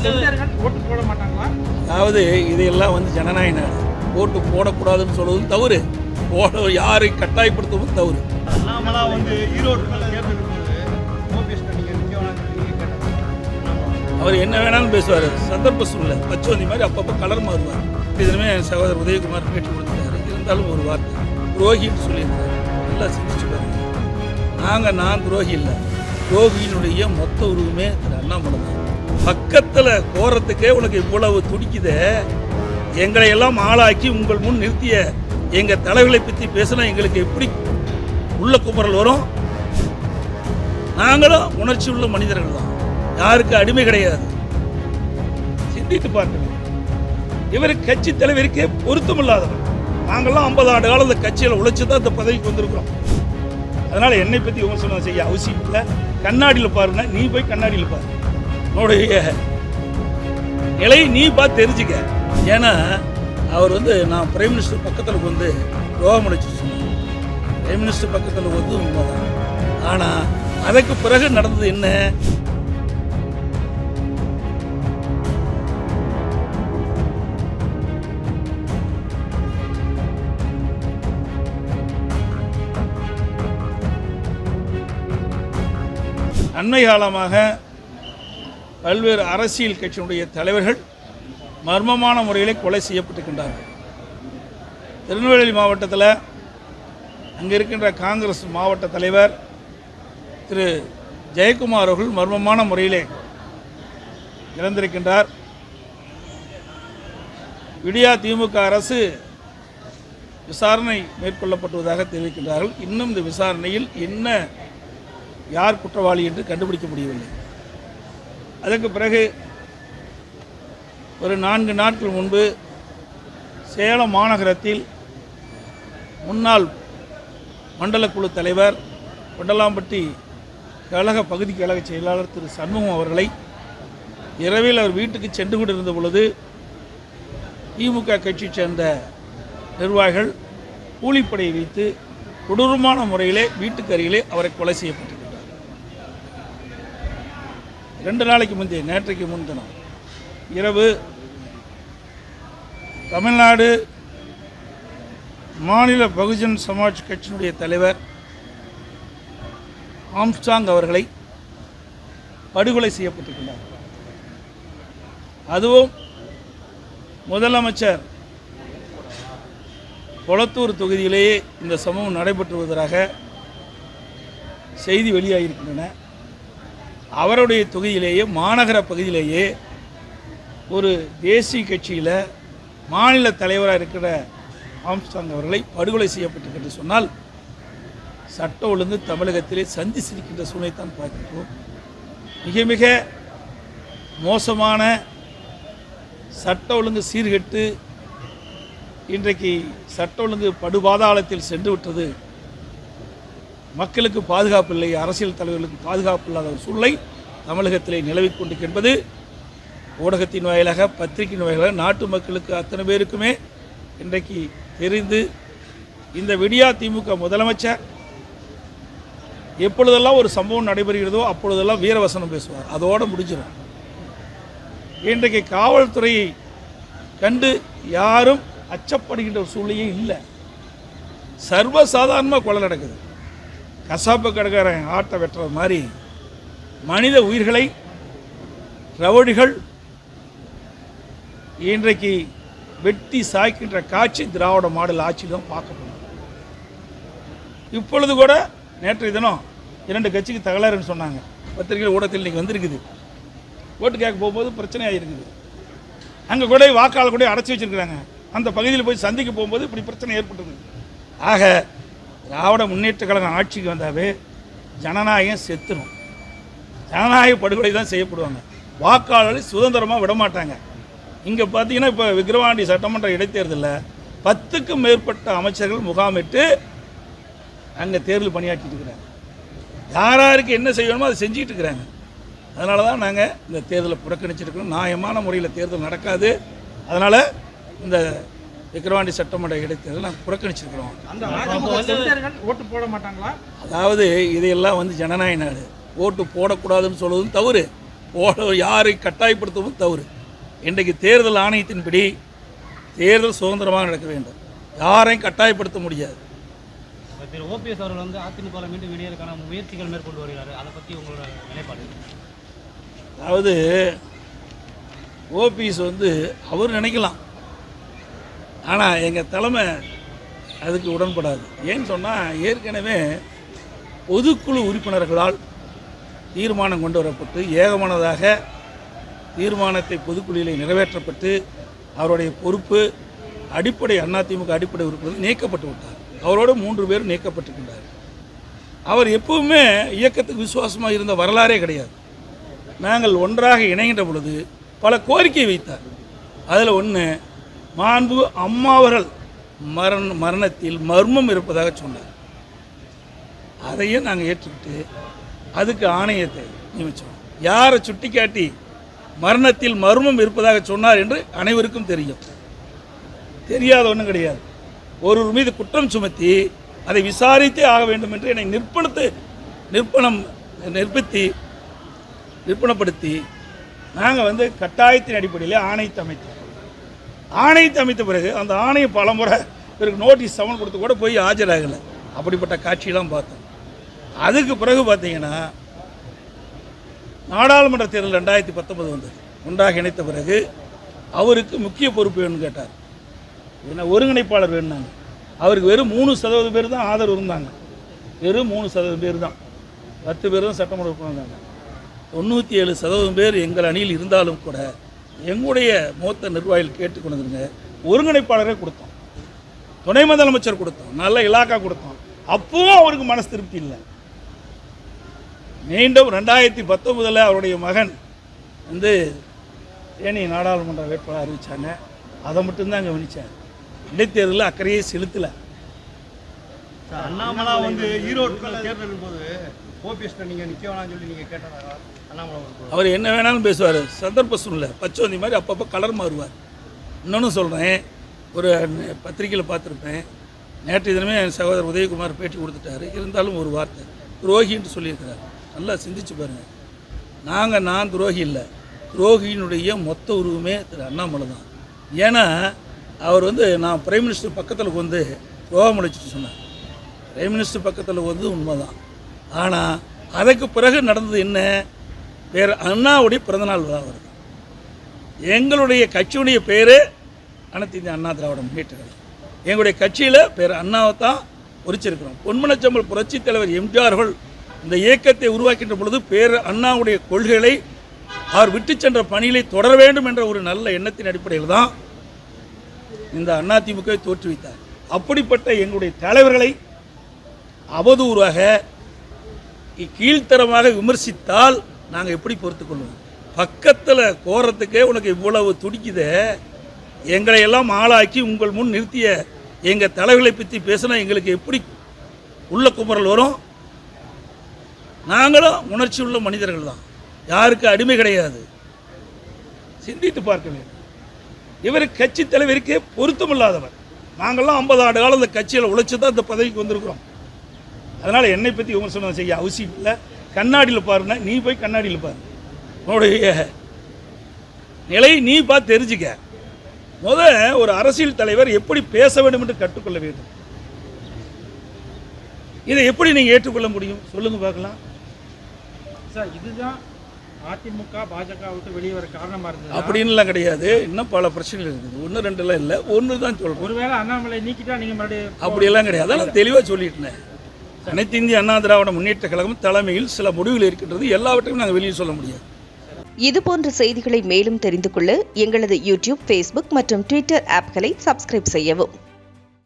ஓட்டு போட மாட்டாங்களா? அதாவது இதையெல்லாம் வந்து ஜனநாயக நாடு, ஓட்டு போடக்கூடாதுன்னு சொல்வதும் தவறு, போட யாரை கட்டாயப்படுத்துவதும் தவறு. அண்ணாமலாம் வந்து ஈரோடு தேர்தல் அவர் என்ன வேணாலும் பேசுவார், சந்தர்ப்ப சூழ்நிலை பச்சோந்தி மாதிரி அப்பப்போ கலர் மாறுவார். இதுவுமே என் சகோதரர் உதயகுமார் பேட்டி கொடுத்துருக்காரு. இருந்தாலும் ஒரு வார்த்தை துரோகின்னு சொல்லியிருக்காரு. நல்லா சிந்திச்சு பாருங்க. நான் துரோகி இல்லை, துரோகியினுடைய மொத்த உருவமே திரு அண்ணாமலை தான். பக்கத்தில் போகிறதுக்கே உனக்கு இவ்வளவு துடிக்குதே, எங்களை எல்லாம் ஆளாக்கி உங்கள் முன் நிறுத்திய எங்கள் தலைவர்களை பற்றி பேசினா எங்களுக்கு எப்படி உள்ள குமரல் வரும்? நாங்களும் உணர்ச்சி உள்ள மனிதர்கள் தான், யாருக்கு அடிமை கிடையாது. சிந்தித்து பார்க்கணும். இவர் கட்சி தலைவருக்கே பொருத்தமில்லாதவர். நாங்கள்லாம் 50 ஆண்டு காலம் இந்த கட்சியில் உழைச்சி தான் இந்த பதவிக்கு வந்திருக்கிறோம். அதனால் என்னை பற்றி விமர்சனம் செய்ய அவசியம் இல்லை. கண்ணாடியில் பாருங்க, நீ போய் கண்ணாடியில் பாரு, உன்னுடைய நிலையை நீ பார்த்து தெரிஞ்சுக்க. ஏன்னா அவர் வந்து நான் பிரைம் மினிஸ்டர் பக்கத்தில் வந்து ரோகம் அடிச்சு சொன்னார். பிரைம் மினிஸ்டர் பக்கத்தில் வந்து உண்மைதான். ஆனால் அதற்கு பிறகு நடந்தது என்ன? அண்மை காலமாக பல்வேறு அரசியல் கட்சியினுடைய தலைவர்கள் மர்மமான முறையில் கொலை செய்யப்பட்டிருக்கின்றார்கள். திருநெல்வேலி மாவட்டத்தில் அங்கே இருக்கின்ற காங்கிரஸ் மாவட்ட தலைவர் திரு ஜெயக்குமார் அவர்கள் மர்மமான முறையிலே இறந்திருக்கின்றார். விடியா திமுக அரசு விசாரணை மேற்கொள்ளப்பட்டுவதாக தெரிவிக்கின்றார்கள். இன்னும் இந்த விசாரணையில் என்ன யார் குற்றவாளி என்று கண்டுபிடிக்க முடியவில்லை. அதற்கு பிறகு ஒரு 4 நாட்கள் முன்பு சேலம் மாநகரத்தில் முன்னாள் மண்டல குழு தலைவர் கொண்டலாம்பட்டி கழக பகுதி கழக செயலாளர் திரு சண்முகம் அவர்களை இரவில் அவர் வீட்டுக்கு சென்று கொண்டிருந்த பொழுது திமுக கட்சியை சேர்ந்த நிர்வாகிகள் கூலிப்படையை வைத்து கொடூரமான முறையிலே வீட்டுக்கு அருகிலே அவரை கொலை செய்யப்பட்டிருக்கிறார். 2 நாளைக்கு முந்தைய நேற்றைக்கு முன்தினம் இரவு தமிழ்நாடு மாநில பகுஜன் சமாஜ் கட்சியினுடைய தலைவர் ஆம்ஸ்டாங் அவர்களை படுகொலை செய்யப்பட்டிருக்கிறார். அதுவும் முதலமைச்சர் கொளத்தூர் தொகுதியிலேயே இந்த சம்பவம் நடைபெற்று வருவதாக செய்தி வெளியாகியிருக்கின்றன. அவருடைய தொகுதியிலேயே மாநகர பகுதியிலேயே ஒரு தேசிய கட்சியில் மாநில தலைவராக இருக்கிற ஆம்ஸ்டாங் அவர்களை படுகொலை செய்யப்பட்டிருக்கிறது சொன்னால் சட்ட ஒழுங்கு தமிழகத்திலே சந்தி சிரிக்கின்ற சூழ்நிலை தான் பார்க்கிறோம். மிக மிக மோசமான சட்ட ஒழுங்கு சீர்கெட்டு இன்றைக்கு சட்ட ஒழுங்கு படுபாதாளத்தில் சென்று விட்டது. மக்களுக்கு பாதுகாப்பு இல்லை, அரசியல் தலைவர்களுக்கு பாதுகாப்பு இல்லாத ஒரு சூழ்நிலை தமிழகத்திலே நிலவிக் கொண்டிருக்கின்றது. ஊடகத்தின் வாயிலாக பத்திரிகையின் வாயிலாக நாட்டு மக்களுக்கு அத்தனை பேருக்குமே இன்றைக்கு தெரிந்து இந்த விடியா திமுக முதலமைச்சர் எப்பொழுதெல்லாம் ஒரு சம்பவம் நடைபெறுகிறதோ அப்பொழுதெல்லாம் வீரவசனம் பேசுவார், அதோடு முடிஞ்சிடும். இன்றைக்கு காவல்துறையை கண்டு யாரும் அச்சப்படுகின்ற ஒரு சூழ்நிலையே இல்லை. சர்வசாதாரணமாக கொலை நடக்குது. கசாப்பு கடைக்காரன் ஆட்டை வெட்டுறது மாதிரி மனித உயிர்களை ரவுடிகள் இன்றைக்கு வெட்டி சாய்க்கின்ற காட்சி திராவிட மாடல் ஆட்சியிலும் பார்க்கப்படும். இப்பொழுது கூட நேற்றைய தினம் 2 கட்சிக்கு தகராறுன்னு சொன்னாங்க. பத்திரிகை ஊடகத்தில் இன்றைக்கி வந்திருக்குது. ஓட்டு கேட்க போகும்போது பிரச்சனையாக இருக்குது. அங்கே கூட வாக்காளர் கூட அடைச்சி வச்சுருக்கிறாங்க. அந்த பகுதியில் போய் சந்திக்க போகும்போது இப்படி பிரச்சனை ஏற்பட்டது. ஆக திராவிட முன்னேற்ற கழகம் ஆட்சிக்கு வந்தாவே ஜனநாயகம் செத்துடும். ஜனநாயக படுகொலை தான் செய்யப்படுவாங்க. வாக்காளர்கள் சுதந்திரமாக விட மாட்டாங்க. இங்கே பார்த்தீங்கன்னா இப்போ விக்கிரவாண்டி சட்டமன்ற இடைத்தேர்தலில் 10க்கும் மேற்பட்ட அமைச்சர்கள் முகாமிட்டு அங்கே தேர்தல் பணியாற்றிட்டு இருக்கிறாங்க. யாராருக்கு என்ன செய்யணுமோ அதை செஞ்சுக்கிட்டு இருக்கிறாங்க. அதனால தான் நாங்கள் இந்த தேர்தலை புறக்கணிச்சிருக்கிறோம். நியாயமான முறையில் தேர்தல் நடக்காது. அதனால் இந்த விக்கிரவாண்டி சட்டமன்ற இடைத்தேர்தல் நாங்கள் புறக்கணிச்சிருக்கிறோம். ஓட்டு போட மாட்டாங்களா? அதாவது இதையெல்லாம் வந்து ஜனநாயக நாடு, ஓட்டு போடக்கூடாதுன்னு சொல்வதும் தவறு, யாரை கட்டாயப்படுத்தவும் தவறு. இன்றைக்கு தேர்தல் ஆணையத்தின்படி தேர்தல் சுதந்திரமாக நடக்க வேண்டும். யாரையும் கட்டாயப்படுத்த முடியாது. திரு ஓபிஎஸ் அவர்கள் வந்து அதிமுக மீண்டும் வெளியேறக்கான முயற்சிகள் மேற்கொண்டு வருகிறார். அதை பற்றி உங்களோட நிலைப்பாடு? அதாவது ஓபிஎஸ் வந்து அவர் நினைக்கலாம், ஆனால் எங்கள் தலைமை அதுக்கு உடன்படாது. ஏன்னு சொன்னால் ஏற்கனவே பொதுக்குழு உறுப்பினர்களால் தீர்மானம் கொண்டு வரப்பட்டு ஏகமானதாக தீர்மானத்தை பொதுக்குழுவில் நிறைவேற்றப்பட்டு அவருடைய பொறுப்பு அடிப்படை அதிமுக அடிப்படை உறுப்பினர் நீக்கப்பட்டு விட்டார். அவரோடு 3 பேர் நீக்கப்பட்டிருக்கின்றார். அவர் எப்பவுமே இயக்கத்துக்கு விசுவாசமாக இருந்த வரலாறே கிடையாது. நாங்கள் ஒன்றாக இணைகின்ற பொழுது பல கோரிக்கை வைத்தார். அதில் ஒன்று, மாண்பு அம்மா அவர்கள் மரணத்தில் மர்மம் இருப்பதாக சொன்னார். அதையும் நாங்கள் ஏற்றுக்கிட்டு அதுக்கு ஆணையத்தை நியமித்தோம். யாரை சுட்டி காட்டி மரணத்தில் மர்மம் இருப்பதாக சொன்னார் என்று அனைவருக்கும் தெரியும். தெரியாத ஒன்றும் கிடையாது. ஒருவர் மீது குற்றம் சுமத்தி அதை விசாரித்தே ஆக வேண்டும் என்று என்னை நிர்பணப்படுத்தி நாங்கள் வந்து கட்டாயத்தின் அடிப்படையில் ஆணையத்தை அமைத்தோம். ஆணையத்தை அமைத்த பிறகு அந்த ஆணையம் பலமுறை இவருக்கு நோட்டீஸ் சமன் கொடுத்து கூட போய் ஆஜராகலை. அப்படிப்பட்ட காட்சியெல்லாம் பார்த்தோம். அதுக்கு பிறகு பார்த்தீங்கன்னா நாடாளுமன்ற தேர்தல் 2019 வந்தது. ஒன்றாக இணைத்த பிறகு அவருக்கு முக்கிய பொறுப்பு வேணும்னு கேட்டார். ஏன்னா ஒருங்கிணைப்பாளர் வேணுனாங்க. அவருக்கு வெறும் 3% பேர் தான் ஆதரவு இருந்தாங்க. வெறும் 3% பேர் தான், 10 பேர் தான் சட்டமன்ற உறுப்பினர். 97% பேர் எங்கள் அணியில் இருந்தாலும் கூட எங்களுடைய மூத்த நிர்வாகிகள் கேட்டுக்கொண்டுங்க ஒருங்கிணைப்பாளரே கொடுத்தோம், துணை முதலமைச்சர் கொடுத்தோம், நல்ல இலாக்கா கொடுத்தோம். அப்பவும் அவருக்கு மனசு திருப்தி இல்லை. மீண்டும் 2019 அவருடைய மகன் வந்து தேனி நாடாளுமன்ற வேட்பாளர் அறிவித்தாங்க. அதை மட்டும்தான் கவனித்தார். இடைத்தேர்தலில் அக்கறையே செலுத்தலை. அண்ணாமலை வந்து ஈரோடு தேர்தலின் போது ஓபிஎஸ் நீங்கள் நிற்க வேணாம்னு சொல்லி நீங்கள் கேட்டதாக அண்ணாமலை அவர் என்ன வேணாலும் பேசுவார். சந்தர்ப்ப சூழ்நிலை பச்சோந்தி மாதிரி அப்பப்போ கலர் மாறுவார். இன்னொன்று சொல்கிறேன், ஒரு பத்திரிக்கையில் பார்த்துருப்பேன். நேற்று தினமே என் சகோதரர் உதயகுமார் பேட்டி கொடுத்துட்டாரு. இருந்தாலும் ஒரு வார்த்தை துரோகின்னு சொல்லியிருக்கிறார். நல்லா சிந்திச்சு பாருங்கள். நான் துரோகி இல்லை, துரோகியினுடைய மொத்த உருவமே திரு அண்ணாமலை தான். ஏன்னா அவர் வந்து நான் பிரைம் மினிஸ்டர் பக்கத்தில் வந்து துரோகம் அழைச்சிட்டு சொன்னார். பிரைம் மினிஸ்டர் பக்கத்தில் வந்து உண்மைதான். ஆனால் அதுக்கு பிறகு நடந்தது என்ன? வேறு அண்ணாவுடைய பிறந்தநாள் விழா வருது. எங்களுடைய கட்சியுடைய பேர் அனைத்து இந்திய அண்ணா திராவிட முன்னேற்ற கழகம். எங்களுடைய கட்சியில் பேர் அண்ணாவை தான் குறிச்சிருக்கிறோம். பொன்மனச்சம்பல் புரட்சித் தலைவர் எம்ஜிஆர்கள் இந்த இயக்கத்தை உருவாக்கின்ற பொழுது பேர் அண்ணாவுடைய கொள்கைகளை அவர் விட்டு சென்ற பணிகளை தொடர வேண்டும் என்ற ஒரு நல்ல எண்ணத்தின் அடிப்படையில் தான் இந்த அதிமுகவை தோற்றுவித்தார். அப்படிப்பட்ட எங்களுடைய தலைவர்களை அவதூறாக கீழ்த்தரமாக விமர்சித்தால் நாங்கள் எப்படி பொறுத்துக்கொள்வோம்? பக்கத்தில் கோரத்துக்கே உனக்கு இவ்வளவு துடிக்குதே, எங்களை எல்லாம் ஆளாக்கி உங்கள் முன் நிறுத்திய எங்கள் தலைவர்களை பற்றி பேசினா எங்களுக்கு எப்படி உள்ள குமரல் வரும்? நாங்களும் உணர்ச்சி உள்ள மனிதர்கள் தான், யாருக்கு அடிமை கிடையாது. சிந்தித்து பார்க்க வேண்டும். இவர் கட்சி தலைவருக்கே பொருத்தமில்லாதவர். நாங்கள்லாம் 50 ஆண்டு காலம் இந்த கட்சியில் உழைச்சி தான் இந்த பதவிக்கு வந்திருக்கிறோம். அதனால் என்னை பற்றி விமர்சனம் செய்ய அவசியம் இல்லை. கண்ணாடியில் பாருன்னா, நீ போய் கண்ணாடியில் பாரு, உன்னுடைய நிலை நீ பார்த்து தெரிஞ்சுக்க. ஒரு அரசியல் தலைவர் எப்படி பேச வேண்டும் என்று கற்றுக்கொள்ள வேண்டும். இதை எப்படி நீங்கள் ஏற்றுக்கொள்ள முடியும் சொல்லுங்க பார்க்கலாம். சார், இதுதான் அதிமுக பாஜக விட்டு வெளியே வர காரணமாக இருந்தது அப்படின்லாம் கிடையாது. இன்னும் பல பிரச்சனைகள் இருக்குது. 1 2 இல்லை, ஒன்று தான் சொல்கிறேன். ஒருவேளை அண்ணாமலை நீக்கிட்டா நீங்கள் மறுபடியும் அப்படியெல்லாம் கிடையாது. அதெல்லாம் தெளிவாக சொல்லிட்டேன். அனைத்து இந்திய அண்ணா திராவிட முன்னேற்ற கழகம் தலைமையில் சில முடிவுகள் இருக்கின்றது. எல்லாவற்றையும் நாங்கள் வெளியே சொல்ல முடியாது. இதுபோன்ற செய்திகளை மேலும் தெரிந்து கொள்ள எங்களது யூடியூப், ஃபேஸ்புக் மற்றும் ட்விட்டர் ஆப்களை சப்ஸ்கிரைப் செய்யவும்.